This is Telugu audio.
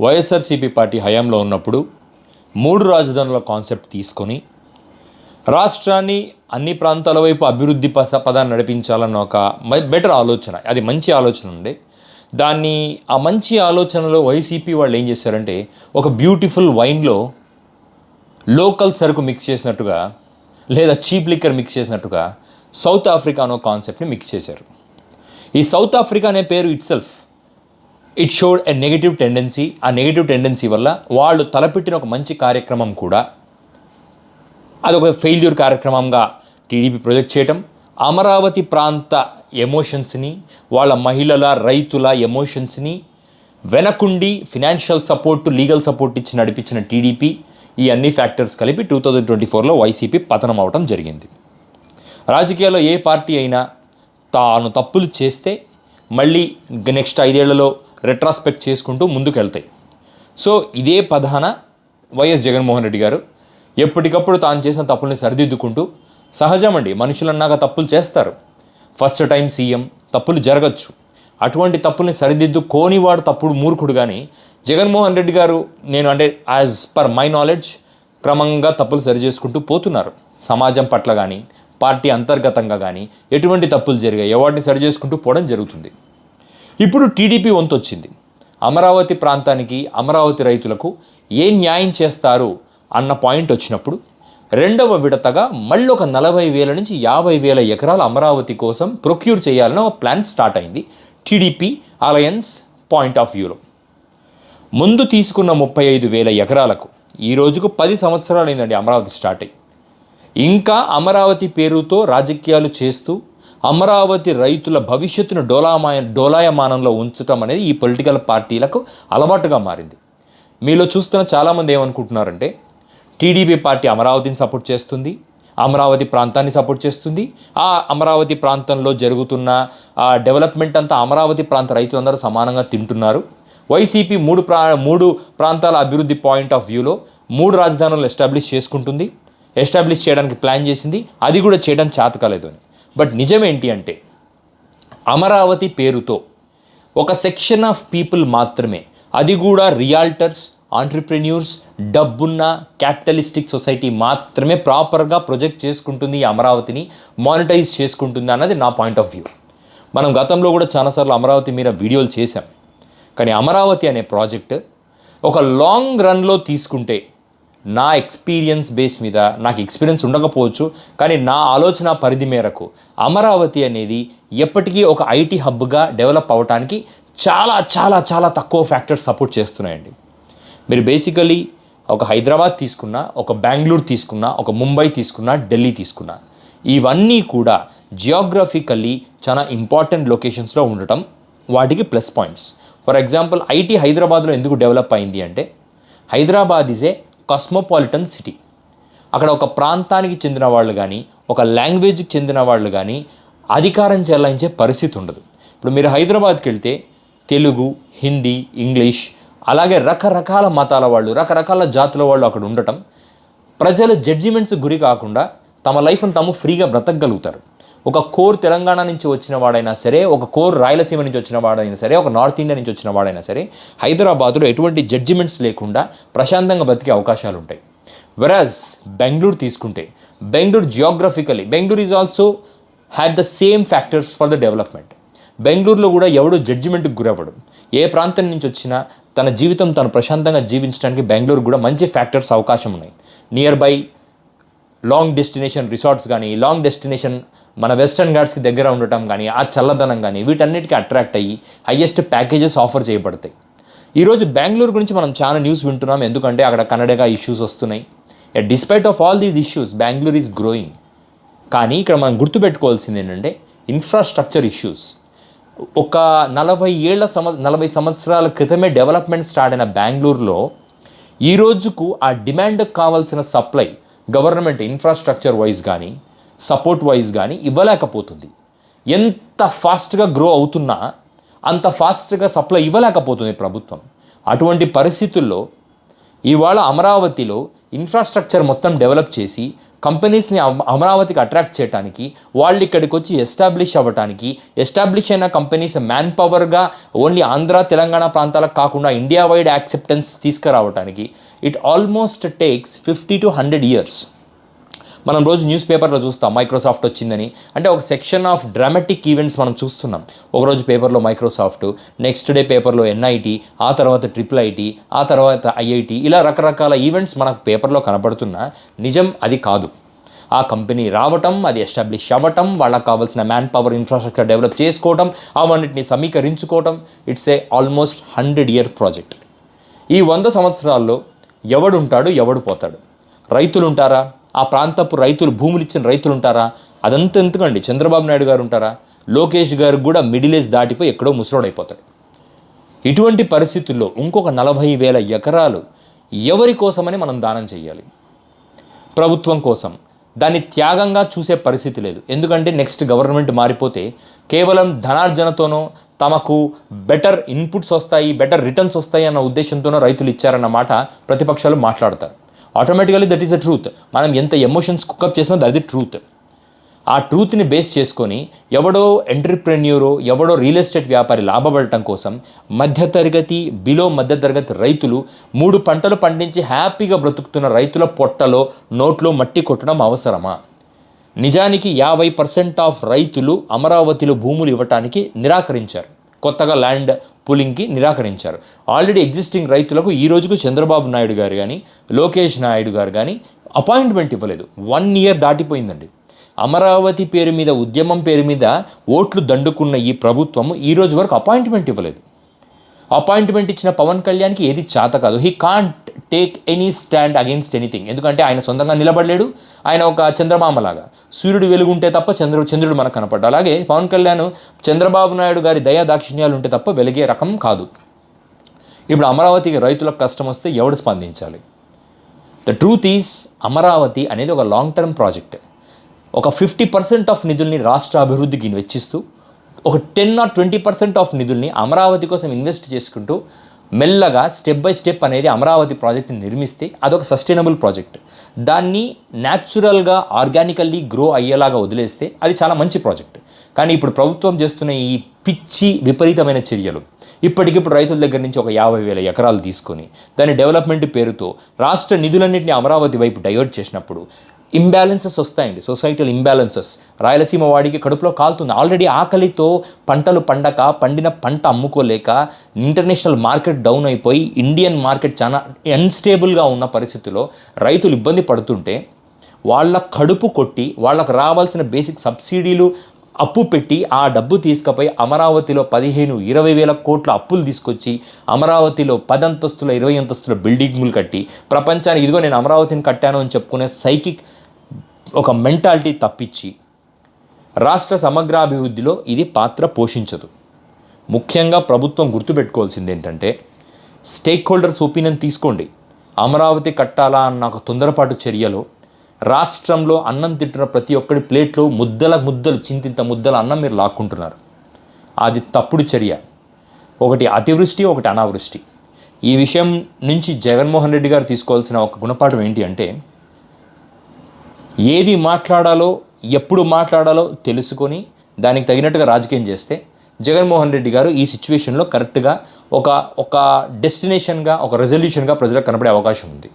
వైఎస్ఆర్సీపీ పార్టీ హయాంలో ఉన్నప్పుడు 3 రాజధానుల కాన్సెప్ట్ తీసుకొని రాష్ట్రాన్ని అన్ని ప్రాంతాల వైపు అభివృద్ధి పదాన్ని నడిపించాలన్న ఒక బెటర్ ఆలోచన, అది మంచి ఆలోచన ఉంది. ఆ మంచి ఆలోచనలో వైసీపీ వాళ్ళు ఏం చేశారంటే, ఒక బ్యూటిఫుల్ వైన్లో లోకల్ సరుకు మిక్స్ చేసినట్టుగా లేదా చీప్ లిక్కర్ మిక్స్ చేసినట్టుగా సౌత్ ఆఫ్రికా అనే కాన్సెప్ట్ని మిక్స్ చేశారు. ఈ సౌత్ ఆఫ్రికా అనే పేరు it showed a negative tendency. ఆ నెగిటివ్ టెండెన్సీ వల్ల వాళ్ళు తలపెట్టిన ఒక మంచి కార్యక్రమం కూడా అదొక ఫెయిల్యూర్ కార్యక్రమంగా టీడీపీ ప్రొజెక్ట్ చేయటం, అమరావతి ప్రాంత ఎమోషన్స్ని, వాళ్ళ మహిళల రైతుల ఎమోషన్స్ని వెనకుండి ఫినాన్షియల్ సపోర్టు, లీగల్ సపోర్ట్ ఇచ్చి నడిపించిన టీడీపీ, ఈ అన్ని ఫ్యాక్టర్స్ కలిపి 2024లో వైసీపీ పతనం అవటం జరిగింది. రాజకీయాల్లో ఏ పార్టీ అయినా తాను తప్పులు చేస్తే మళ్ళీ నెక్స్ట్ 5 ఏళ్లలో రెట్రాస్పెక్ట్ చేసుకుంటూ ముందుకు వెళ్తాయి. సో ఇదే పదాన వైఎస్ జగన్మోహన్ రెడ్డి గారు ఎప్పటికప్పుడు తాను చేసిన తప్పుల్ని సరిదిద్దుకుంటూ, సహజమండి, మనుషులన్నాక తప్పులు చేస్తారు. ఫస్ట్ టైం సీఎం, తప్పులు జరగచ్చు. అటువంటి తప్పుల్ని సరిదిద్దుకోనివాడు తప్పుడు మూర్ఖుడు. కానీ జగన్మోహన్ రెడ్డి గారు, యాజ్ పర్ మై నాలెడ్జ్, క్రమంగా తప్పులు సరి చేసుకుంటూ పోతున్నారు. సమాజం పట్ల కానీ పార్టీ అంతర్గతంగా కానీ ఎటువంటి తప్పులు జరిగాయి వాటిని సరి చేసుకుంటూ పోవడం జరుగుతుంది. ఇప్పుడు టీడీపీ వంతు వచ్చింది. అమరావతి ప్రాంతానికి, అమరావతి రైతులకు ఏ న్యాయం చేస్తారు అన్న పాయింట్ వచ్చినప్పుడు రెండవ విడతగా మళ్ళీ ఒక 40,000 నుంచి 50,000 ఎకరాల అమరావతి కోసం ప్రొక్యూర్ చేయాలని ఒక ప్లాన్ స్టార్ట్ అయింది టీడీపీ అలయన్స్ పాయింట్ ఆఫ్ వ్యూలో. ముందు తీసుకున్న 35,000 ఎకరాలకు ఈ రోజుకు 10 సంవత్సరాలు అయిందండి అమరావతి స్టార్ట్ అయ్యి. ఇంకా అమరావతి పేరుతో రాజకీయాలు చేస్తూ అమరావతి రైతుల భవిష్యత్తును డోలాయమానంలో ఉంచడం అనేది ఈ పొలిటికల్ పార్టీలకు అలవాటుగా మారింది. మీలో చూస్తున్న చాలామంది ఏమనుకుంటున్నారంటే, టీడీపీ పార్టీ అమరావతిని సపోర్ట్ చేస్తుంది, అమరావతి ప్రాంతాన్ని సపోర్ట్ చేస్తుంది, ఆ అమరావతి ప్రాంతంలో జరుగుతున్న డెవలప్మెంట్ అంతా అమరావతి ప్రాంత రైతులందరూ సమానంగా తింటున్నారు. వైసీపీ 3 ప్రాంతాల అభివృద్ధి పాయింట్ ఆఫ్ వ్యూలో 3 రాజధానులను ఎస్టాబ్లిష్ చేయడానికి ప్లాన్ చేసింది, అది కూడా చేయడం చేతకాలేదు అని. బట్ నిజమేంటి అంటే, అమరావతి పేరుతో ఒక సెక్షన్ ఆఫ్ పీపుల్ మాత్రమే, అది కూడా రియాల్టర్స్, ఆంట్రప్రెన్యూర్స్, డబ్బున్న క్యాపిటలిస్టిక్ సొసైటీ మాత్రమే ప్రాపర్గా ప్రొజెక్ట్ చేసుకుంటుంది, ఈ అమరావతిని మానిటైజ్ చేసుకుంటుంది అన్నది నా పాయింట్ ఆఫ్ వ్యూ. మనం గతంలో కూడా చాలాసార్లు అమరావతి మీద వీడియోలు చేశాం. కానీ అమరావతి అనే ప్రాజెక్ట్ ఒక లాంగ్ రన్లో తీసుకుంటే, నా ఎక్స్పీరియన్స్ బేస్ మీద, నాకు ఎక్స్పీరియన్స్ ఉండకపోవచ్చు కానీ నా ఆలోచన పరిధి మేరకు అమరావతి అనేది ఎప్పటికీ ఒక ఐటీ హబ్గా డెవలప్ అవ్వడానికి చాలా చాలా చాలా తక్కువ ఫ్యాక్టర్స్ సపోర్ట్ చేస్తున్నాయండి. మీరు బేసికలీ ఒక హైదరాబాద్ తీసుకున్నా, ఒక బెంగళూరు తీసుకున్నా, ఒక ముంబై తీసుకున్నా, ఢిల్లీ తీసుకున్నా, ఇవన్నీ కూడా జియోగ్రఫికల్లీ చాలా ఇంపార్టెంట్ లొకేషన్స్లో ఉండటం వాటికి plus points. For example, IT హైదరాబాద్లో ఎందుకు డెవలప్ అయింది అంటే, Hyderabad is a cosmopolitan city. అక్కడ ఒక ప్రాంతానికి చెందిన వాళ్ళు కానీ, ఒక లాంగ్వేజ్కి చెందిన వాళ్ళు కానీ అధికారం చెలాయించే పరిస్థితి ఉండదు. ఇప్పుడు మీరు హైదరాబాద్కి వెళ్తే తెలుగు, హిందీ, ఇంగ్లీష్, అలాగే రకరకాల మతాల వాళ్ళు, రకరకాల జాతుల వాళ్ళు అక్కడ ఉండటం, ప్రజలు జడ్జిమెంట్స్ గురి కాకుండా తమ లైఫ్ని తాము ఫ్రీగా బ్రతకగలుగుతారు. ఒక కోర్ తెలంగాణ నుంచి వచ్చిన వాడైనా సరే, ఒక కోర్ రాయలసీమ నుంచి వచ్చిన వాడైనా సరే, ఒక నార్త్ ఇండియా నుంచి వచ్చిన వాడైనా సరే, హైదరాబాద్లో ఎటువంటి జడ్జిమెంట్స్ లేకుండా ప్రశాంతంగా బతికే అవకాశాలు ఉంటాయి. వెరాజ్ బెంగళూరు తీసుకుంటే, Bengaluru geographically, Bengaluru is also had the same factors for the development. బెంగళూరులో కూడా ఎవడు జడ్జిమెంట్కి గురవ్వడు. ఏ ప్రాంతం నుంచి వచ్చినా తన జీవితం తను ప్రశాంతంగా జీవించడానికి బెంగళూరు కూడా మంచి ఫ్యాక్టర్స్ అవకాశం ఉన్నాయి. Near by long destination resorts కానీ, లాంగ్ డెస్టినేషన్ మన వెస్టర్న్ ఘాట్స్కి దగ్గర ఉండటం కానీ, ఆ చల్లదనం కానీ, వీటన్నిటికీ అట్రాక్ట్ అయ్యి హయ్యెస్ట్ ప్యాకేజెస్ ఆఫర్ చేయబడతాయి. ఈరోజు బెంగళూరు గురించి మనం చాలా న్యూస్ వింటున్నాం, ఎందుకంటే అక్కడ కన్నడగా ఇష్యూస్ వస్తున్నాయి. Despite of all these issues Bengaluru is growing. కానీ ఇక్కడ మనం గుర్తుపెట్టుకోవాల్సింది ఏంటంటే, ఇన్ఫ్రాస్ట్రక్చర్ ఇష్యూస్. ఒక 40 సంవత్సరాల క్రితమే డెవలప్మెంట్ స్టార్ట్ అయిన బెంగళూరులో ఈ రోజుకు ఆ డిమాండ్కి కావాల్సిన సప్లై గవర్నమెంట్ ఇన్ఫ్రాస్ట్రక్చర్ వైజ్ కానీ, సపోర్ట్ వైజ్ కానీ ఇవ్వలేకపోతుంది. ఎంత ఫాస్ట్గా గ్రో అవుతున్నా అంత ఫాస్ట్గా సప్లై ఇవ్వలేకపోతుంది ప్రభుత్వం. అటువంటి పరిస్థితుల్లో ఇవాళ అమరావతిలో ఇన్ఫ్రాస్ట్రక్చర్ మొత్తం డెవలప్ చేసి కంపెనీస్ని అమరావతికి అట్రాక్ట్ చేయడానికి, వాళ్ళు ఇక్కడికి వచ్చి ఎస్టాబ్లిష్ అవ్వడానికి, ఎస్టాబ్లిష్ అయిన కంపెనీస్ మ్యాన్ పవర్గా ఓన్లీ ఆంధ్ర తెలంగాణ ప్రాంతాలకు కాకుండా ఇండియా వైడ్ యాక్సెప్టెన్స్ తీసుకురావడానికి it almost takes 50 to 100 years. మనం రోజు న్యూస్ పేపర్లో చూస్తాం మైక్రోసాఫ్ట్ వచ్చిందని, అంటే ఒక సెక్షన్ ఆఫ్ డ్రామాటిక్ ఈవెంట్స్ మనం చూస్తున్నాం. ఒకరోజు పేపర్లో మైక్రోసాఫ్ట్, నెక్స్ట్ డే పేపర్లో NIT, ఆ తర్వాత IIIT, ఆ తర్వాత IIT, ఇలా రకరకాల ఈవెంట్స్ మనకు పేపర్లో కనపడుతున్నా నిజం అది కాదు. ఆ కంపెనీ రావటం, అది ఎస్టాబ్లిష్ అవ్వటం, వాళ్ళకి కావాల్సిన మ్యాన్ పవర్ ఇన్ఫ్రాస్ట్రక్చర్ డెవలప్ చేసుకోవటం, అవన్నిటిని సమీకరించుకోవటం, ఇట్స్ ఆల్మోస్ట్ 100-year ప్రాజెక్ట్. ఈ 100 సంవత్సరాల్లో ఎవడు ఉంటాడు, ఎవడు పోతాడు? రైతులు ఉంటారా? ఆ ప్రాంతపు రైతులు, భూములు ఇచ్చిన రైతులు ఉంటారా? అదంతా ఎందుకండి, చంద్రబాబు నాయుడు గారు ఉంటారా? లోకేష్ గారు కూడా మిడిల్ ఏజ్ దాటిపోయి ఎక్కడో ముసలోడైపోతాడు. ఇటువంటి పరిస్థితుల్లో ఇంకొక 40,000 ఎకరాలు ఎవరి కోసమని మనం దానం చేయాలి? ప్రభుత్వం కోసం. దాన్ని త్యాగంగా చూసే పరిస్థితి లేదు. ఎందుకంటే నెక్స్ట్ గవర్నమెంట్ మారిపోతే కేవలం ధనార్జనతోనో, తమకు బెటర్ ఇన్పుట్స్ వస్తాయి, బెటర్ రిటర్న్స్ వస్తాయి అన్న ఉద్దేశంతోనో రైతులు ఇచ్చారన్న మాట ప్రతిపక్షాలు మాట్లాడతారు. Automatically that is a truth. మనం ఎంత ఎమోషన్స్ కుకప్ చేసినా దట్ ఇస్ ట్రూత్. ఆ ట్రూత్ని బేస్ చేసుకొని ఎవడో ఎంటర్ప్రెన్యూరో, ఎవడో రియల్ ఎస్టేట్ వ్యాపారి లాభపడటం కోసం మధ్యతరగతి, బిలో మధ్యతరగతి రైతులు 3 పంటలు పండించి హ్యాపీగా బ్రతుకుతున్న రైతుల పొట్టలో, నోట్లో మట్టి కొట్టడం అవసరమా? నిజానికి 50% ఆఫ్ రైతులు అమరావతిలో భూములు ఇవ్వటానికి నిరాకరించారు. కొత్తగా ల్యాండ్ పూలింగ్కి నిరాకరించారు. ఆల్రెడీ ఎగ్జిస్టింగ్ రైతులకు ఈ రోజుకు చంద్రబాబు నాయుడు గారు కానీ, లోకేష్ నాయుడు గారు కానీ అపాయింట్మెంట్ ఇవ్వలేదు. 1 year దాటిపోయిందండి. అమరావతి పేరు మీద, ఉద్యమం పేరు మీద ఓట్లు దండుకున్న ఈ ప్రభుత్వం ఈ రోజు వరకు అపాయింట్మెంట్ ఇవ్వలేదు. అపాయింట్మెంట్ ఇచ్చిన పవన్ కళ్యాణ్కి ఏది చేత కాదు. He can't take any stand against anything. ఎందుకంటే ఆయన సొంతంగా నిలబడలేడు. ఆయన ఒక చంద్రమామలాగా, సూర్యుడు వెలుగుంటే తప్ప చంద్రుడు మనకు కనపడ్డా. అలాగే పవన్ కళ్యాణ్ చంద్రబాబు నాయుడు గారి దయా దాక్షిణ్యాలు ఉంటే తప్ప వెలిగే రకం కాదు. ఇప్పుడు అమరావతికి రైతులకు కష్టం వస్తే ఎవడు స్పందించాలి? ద ట్రూత్ ఈజ్, అమరావతి అనేది ఒక లాంగ్ టర్మ్ ప్రాజెక్ట్. ఒక 50% ఆఫ్ నిధుల్ని రాష్ట్ర అభివృద్ధికి వెచ్చిస్తూ, ఒక 10 or 20% ఆఫ్ నిధుల్ని అమరావతి కోసం ఇన్వెస్ట్ చేసుకుంటూ మెల్లగా స్టెప్ బై స్టెప్ అనేది అమరావతి ప్రాజెక్ట్ని నిర్మిస్తే అదొక సస్టైనబుల్ ప్రాజెక్ట్. దాన్ని న్యాచురల్గా, ఆర్గానికల్లీ గ్రో అయ్యేలాగా వదిలేస్తే అది చాలా మంచి ప్రాజెక్ట్. కానీ ఇప్పుడు ప్రభుత్వం చేస్తున్న ఈ పిచ్చి విపరీతమైన చర్యలు, ఇప్పటికిప్పుడు రైతుల దగ్గర నుంచి ఒక 50,000 ఎకరాలు తీసుకొని దాని డెవలప్మెంట్ పేరుతో రాష్ట్ర నిధులన్నింటినీ అమరావతి వైపు డైవర్ట్ చేసినప్పుడు ఇంబ్యాలెన్సెస్ వస్తాయండి, సొసైటల్ ఇంబ్యాలెన్సెస్. రాయలసీమ వాడికి కడుపులో కాలుతుంది. ఆల్రెడీ ఆకలితో పంటలు పండక, పండిన పంట అమ్ముకోలేక ఇంటర్నేషనల్ మార్కెట్ డౌన్ అయిపోయి ఇండియన్ మార్కెట్ చాలా అన్స్టేబుల్గా ఉన్న పరిస్థితిలో రైతులు ఇబ్బంది పడుతుంటే వాళ్ళ కడుపు కొట్టి వాళ్ళకు రావాల్సిన బేసిక్ సబ్సిడీలు అప్పు పెట్టి ఆ డబ్బు తీసుకుపోయి అమరావతిలో 15-20 వేల కోట్ల అప్పులు తీసుకొచ్చి అమరావతిలో 10 అంతస్తుల 20 అంతస్తుల బిల్డింగులు కట్టి ప్రపంచానికి ఇదిగో నేను అమరావతిని కట్టాను అని చెప్పుకునే సైకిక్ ఒక మెంటాలిటీ తప్పించి రాష్ట్ర సమగ్రాభివృద్ధిలో ఇది పాత్ర పోషించదు. ముఖ్యంగా ప్రభుత్వం గుర్తుపెట్టుకోవాల్సింది ఏంటంటే, స్టేక్ హోల్డర్స్ ఒపీనియన్ తీసుకోండి. అమరావతి కట్టాలా అన్న ఒక తొందరపాటు చర్యలో రాష్ట్రంలో అన్నం తింటున్న ప్రతి ఒక్కడి ప్లేట్లో ముద్దలు చింతింత ముద్దల అన్నం మీరు లాక్కుంటున్నారు. అది తప్పుడు చర్య. ఒకటి అతివృష్టి, ఒకటి అనావృష్టి. ఈ విషయం నుంచి జగన్మోహన్ రెడ్డి గారు తీసుకోవాల్సిన ఒక గుణపాఠం ఏంటి అంటే, ఏది మాట్లాడాలో, ఎప్పుడు మాట్లాడాలో తెలుసుకొని దానికి తగినట్టుగా రాజకీయం చేస్తే జగన్మోహన్ రెడ్డి గారు ఈ సిచ్యువేషన్లో కరెక్ట్గా ఒక డెస్టినేషన్గా, ఒక రెజల్యూషన్గా ప్రజలకు కనపడే అవకాశం ఉంది.